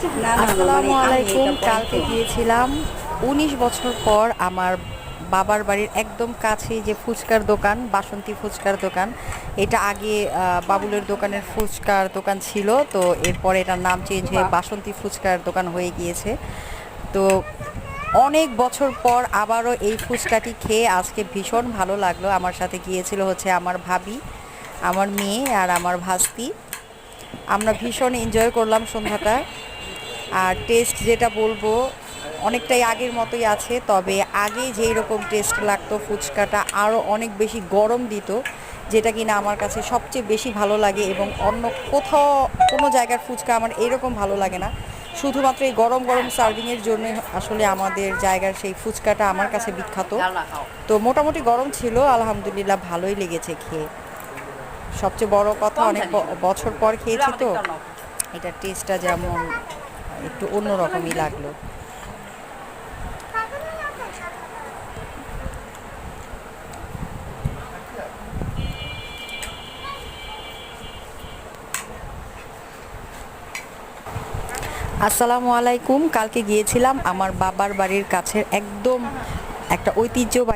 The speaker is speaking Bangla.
আসসালামু আলাইকুম। কালকে গিয়েছিলাম ১৯ বছর পর আমার বাবার বাড়ির একদম কাছে যে ফুচকার দোকান, বাসন্তী ফুচকার দোকান। এটা আগে বাবুলের দোকানের ফুচকার দোকান ছিল, তো এরপরে এটার নাম চেঞ্জ হয়ে বাসন্তী ফুচকার দোকান হয়ে গিয়েছে। তো অনেক বছর পর আবারও এই ফুচকাটি খেয়ে আজকে ভীষণ ভালো লাগলো। আমার সাথে গিয়েছিল হচ্ছে আমার ভাবি, আমার মেয়ে আর আমার ভাস্তি। আমরা ভীষণ এনজয় করলাম সন্ধ্যাটা। আর টেস্ট যেটা বলবো, অনেকটাই আগের মতোই আছে, তবে আগে যেই রকম টেস্ট লাগতো ফুচকাটা আরও অনেক বেশি গরম দিত, যেটা কিনা আমার কাছে সবচেয়ে বেশি ভালো লাগে। এবং অন্য কোথাও কোনো জায়গার ফুচকা আমার এরকম ভালো লাগে না। শুধুমাত্র এই গরম গরম সার্ভিংয়ের জন্য আসলে আমাদের জায়গার সেই ফুচকাটা আমার কাছে বিখ্যাত। তো মোটামুটি গরম ছিল, আলহামদুলিল্লাহ ভালোই লেগেছে খেয়ে। সবচেয়ে বড় কথা, অনেক বছর পর খেয়েছি তো এটার টেস্টটা যেমন একটু অন্যরকমই লাগলো। আসসালামু আলাইকুম। কালকে গিয়েছিলাম আমার বাবার বাড়ির কাছের একদম একটা ঐতিহ্যবাহী